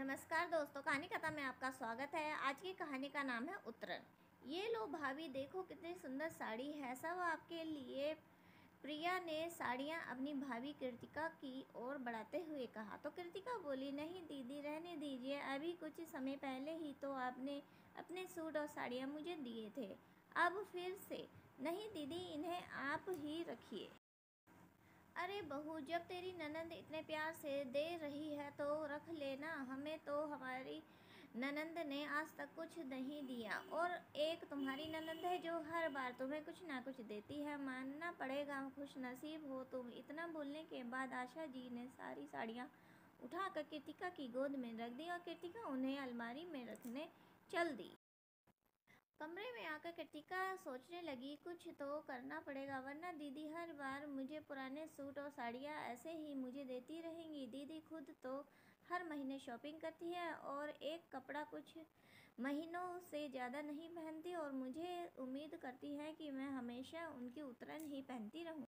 नमस्कार दोस्तों, कहानी कथा में आपका स्वागत है। आज की कहानी का नाम है उत्तरण। ये लो भाभी, देखो कितनी सुंदर साड़ी है, सब आपके लिए। प्रिया ने साड़ियाँ अपनी भाभी कृतिका की ओर बढ़ाते हुए कहा। तो कृतिका बोली, नहीं दीदी, रहने दीजिए, अभी कुछ समय पहले ही तो आपने अपने सूट और साड़ियाँ मुझे दिए थे, अब फिर से। नहीं दीदी, इन्हें आप ही रखिए। अरे बहू, जब तेरी ननंद इतने प्यार से दे रही है तो रख लेना। हमें तो हमारी ननंद ने आज तक कुछ नहीं दिया, और एक तुम्हारी ननंद है जो हर बार तुम्हें कुछ ना कुछ देती है। मानना पड़ेगा, खुश नसीब हो तुम। इतना बोलने के बाद आशा जी ने सारी साड़ियाँ उठाकर कृतिका की गोद में रख दी और कृतिका उन्हें अलमारी में रखने चल दी। कमरे में आकर कृतिका सोचने लगी, कुछ तो करना पड़ेगा, वरना दीदी हर बार मुझे पुराने सूट और साड़ियाँ ऐसे ही मुझे देती रहेंगी। दीदी खुद तो हर महीने शॉपिंग करती है और एक कपड़ा कुछ महीनों से ज़्यादा नहीं पहनती, और मुझे उम्मीद करती है कि मैं हमेशा उनकी उतरन ही पहनती रहूं।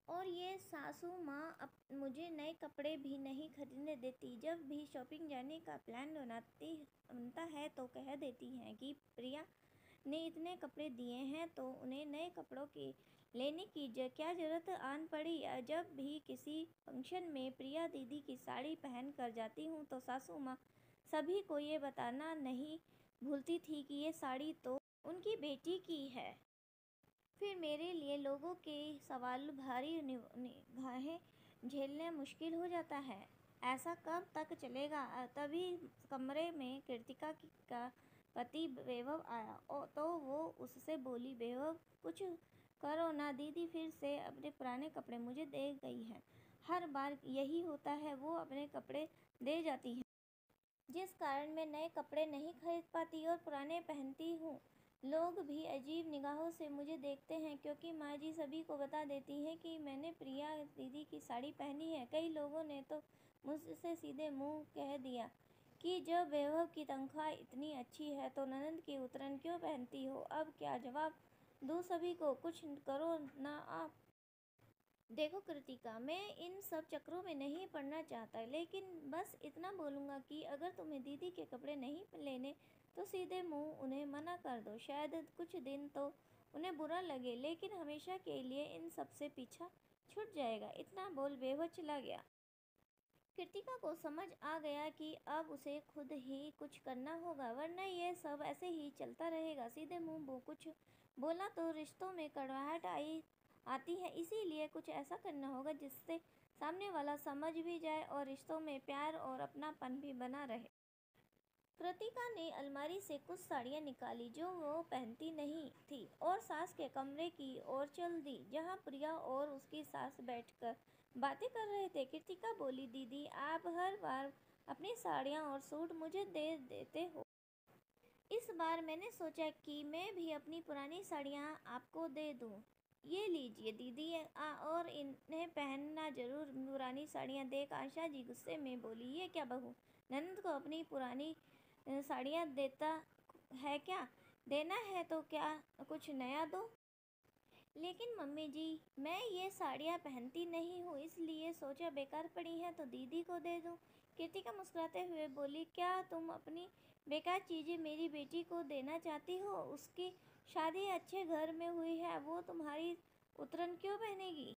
और ये सासू माँ अब मुझे नए कपड़े भी नहीं खरीदने देती। जब भी शॉपिंग जाने का प्लान बनता है तो कह देती हैं कि प्रिया ने इतने कपड़े दिए हैं तो उन्हें नए कपड़ों की लेने की क्या ज़रूरत आन पड़ी। जब भी किसी फंक्शन में प्रिया दीदी की साड़ी पहन कर जाती हूँ तो सासू माँ सभी को ये बताना नहीं भूलती थी कि ये साड़ी तो उनकी बेटी की है। फिर मेरे लिए लोगों के सवाल भारी निगाहें झेलने मुश्किल हो जाता है। ऐसा कब तक चलेगा? तभी कमरे में कृतिका का पति वैभव आया तो वो उससे बोली, वैभव कुछ करो ना, दीदी फिर से अपने पुराने कपड़े मुझे दे गई है। हर बार यही होता है, वो अपने कपड़े दे जाती है, जिस कारण मैं नए कपड़े नहीं खरीद पाती और पुराने पहनती हूँ। लोग भी अजीब निगाहों से मुझे देखते हैं क्योंकि माँ जी सभी को बता देती हैं कि मैंने प्रिया दीदी की साड़ी पहनी है। कई लोगों ने तो मुझसे सीधे मुंह कह दिया कि जब वैभव की तनख्वाह इतनी अच्छी है तो ननद की उतरन क्यों पहनती हो। अब क्या जवाब दूँ सभी को? कुछ करो ना आप। देखो कृतिका, मैं इन सब चक्रों में नहीं पड़ना चाहता, लेकिन बस इतना बोलूँगा कि अगर तुम्हें दीदी के कपड़े नहीं लेने तो सीधे मुंह उन्हें मना कर दो। शायद कुछ दिन तो उन्हें बुरा लगे, लेकिन हमेशा के लिए इन सब से पीछा छूट जाएगा। इतना बोल वैभव चला गया। कृतिका को समझ आ गया कि अब उसे खुद ही कुछ करना होगा, वरना यह सब ऐसे ही चलता रहेगा। सीधे मुंह वो कुछ बोला तो रिश्तों में कड़वाहट आती है, इसीलिए कुछ ऐसा करना होगा जिससे सामने वाला समझ भी जाए और रिश्तों में प्यार और अपनापन भी बना रहे। कृतिका ने अलमारी से कुछ साड़ियाँ निकाली जो वो पहनती नहीं थी और सास के कमरे की ओर चल दी, जहाँ प्रिया और उसकी सास बैठकर बातें कर रहे थे। कृतिका बोली, दीदी आप हर बार अपनी साड़ियाँ और सूट मुझे दे देते हो। इस बार मैंने सोचा कि मैं भी अपनी पुरानी साड़ियाँ आपको दे दूँ। ये लीजिए दीदी, और इन्हें पहनना जरूर। पुरानी साड़ियाँ देख आशा जी गुस्से में बोली, ये क्या बहू, ननद को अपनी पुरानी साड़ियाँ देता है क्या? देना है तो क्या कुछ नया दो। लेकिन मम्मी जी, मैं ये साड़ियाँ पहनती नहीं हूँ, इसलिए सोचा बेकार पड़ी हैं तो दीदी को दे दूँ। कृतिका मुस्कुराते हुए बोली, क्या तुम अपनी बेकार चीज़ें मेरी बेटी को देना चाहती हो? उसकी शादी अच्छे घर में हुई है, वो तुम्हारी उतरन क्यों पहनेगी?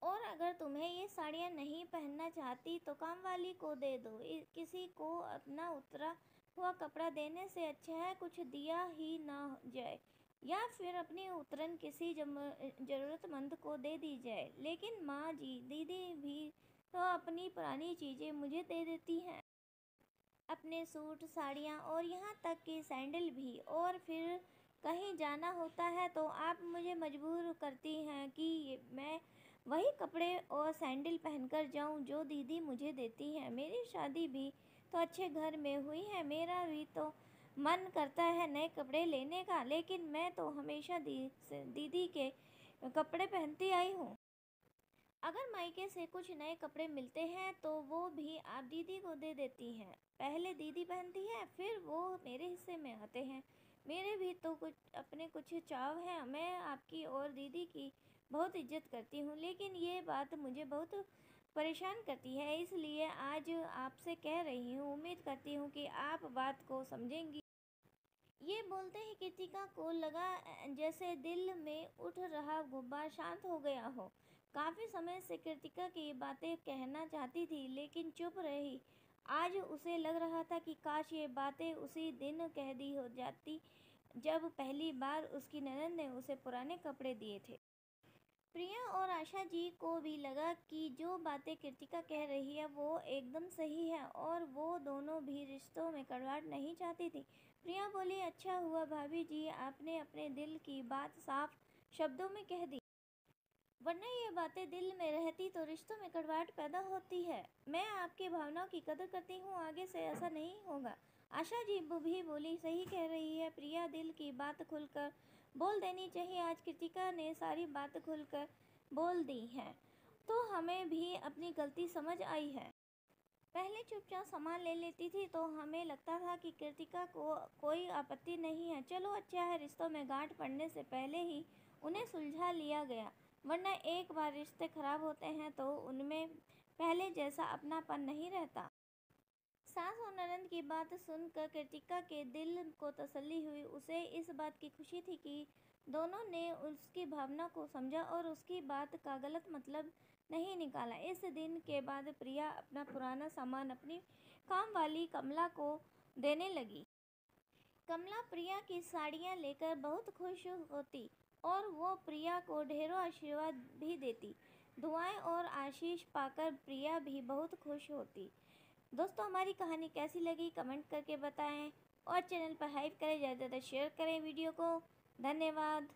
और अगर तुम्हें ये साड़ियाँ नहीं पहनना चाहती तो कामवाली को दे दो। किसी को अपना उतरा हुआ कपड़ा देने से अच्छा है कुछ दिया ही ना जाए, या फिर अपनी उतरन किसी ज़रूरतमंद को दे दी जाए। लेकिन माँ जी, दीदी भी तो अपनी पुरानी चीज़ें मुझे दे देती हैं, अपने सूट, साड़ियाँ और यहाँ तक कि सैंडल भी। और फिर कहीं जाना होता है तो आप मुझे मजबूर करती हैं कि मैं वही कपड़े और सैंडल पहनकर जाऊं जो दीदी मुझे देती हैं। मेरी शादी भी तो अच्छे घर में हुई है, मेरा भी तो मन करता है नए कपड़े लेने का, लेकिन मैं तो हमेशा दीदी के कपड़े पहनती आई हूँ। अगर मायके से कुछ नए कपड़े मिलते हैं तो वो भी आप दीदी को दे देती हैं। पहले दीदी पहनती है, फिर वो मेरे हिस्से में आते हैं। मेरे भी तो कुछ चाव हैं। मैं आपकी और दीदी की बहुत इज्जत करती हूँ, लेकिन ये बात मुझे बहुत परेशान करती है, इसलिए आज आपसे कह रही हूँ। उम्मीद करती हूँ कि आप बात को समझेंगी। ये बोलते ही कृतिका को लगा जैसे दिल में उठ रहा गुब्बार शांत हो गया हो। काफी समय से कृतिका की बातें कहना चाहती थी, लेकिन चुप रही। आज उसे लग रहा था कि काश ये बातें उसी दिन कह दी हो जाती जब पहली बार उसकी ननद ने उसे पुराने कपड़े दिए थे। प्रिया और आशा जी को भी लगा कि जो बातें कृतिका कह रही है वो एकदम सही है, और वो दोनों भी रिश्तों में कड़वाहट नहीं चाहती थी। प्रिया बोली, अच्छा हुआ भाभी जी आपने अपने दिल की बात साफ शब्दों में कह दी, वरना ये बातें दिल में रहती तो रिश्तों में कड़वाहट पैदा होती है। मैं आपकी भावनाओं की कदर करती हूँ, आगे से ऐसा नहीं होगा। आशा जी भी बोली, सही कह रही है प्रिया, दिल की बात खुलकर बोल देनी चाहिए। आज कृतिका ने सारी बात खुलकर बोल दी है, तो हमें भी अपनी गलती समझ आई है। पहले चुपचाप सामान ले लेती थी तो हमें लगता था कि कृतिका को कोई आपत्ति नहीं है। चलो अच्छा है, रिश्तों में गांठ पड़ने से पहले ही उन्हें सुलझा लिया गया, वरना एक बार रिश्ते खराब होते हैं तो उनमें पहले जैसा अपनापन नहीं रहता। सास और ननद की बात सुनकर कृतिका के दिल को तसल्ली हुई। उसे इस बात की खुशी थी कि दोनों ने उसकी भावना को समझा और उसकी बात का गलत मतलब नहीं निकाला। इस दिन के बाद प्रिया अपना पुराना सामान अपनी काम वाली कमला को देने लगी। कमला प्रिया की साड़ियाँ लेकर बहुत खुश होती, और वो प्रिया को ढेरों आशीर्वाद भी देती। दुआएं और आशीष पाकर प्रिया भी बहुत खुश होती। दोस्तों, हमारी कहानी कैसी लगी कमेंट करके बताएं, और चैनल पर हाइप करें, ज़्यादा से ज़्यादा शेयर करें वीडियो को। धन्यवाद।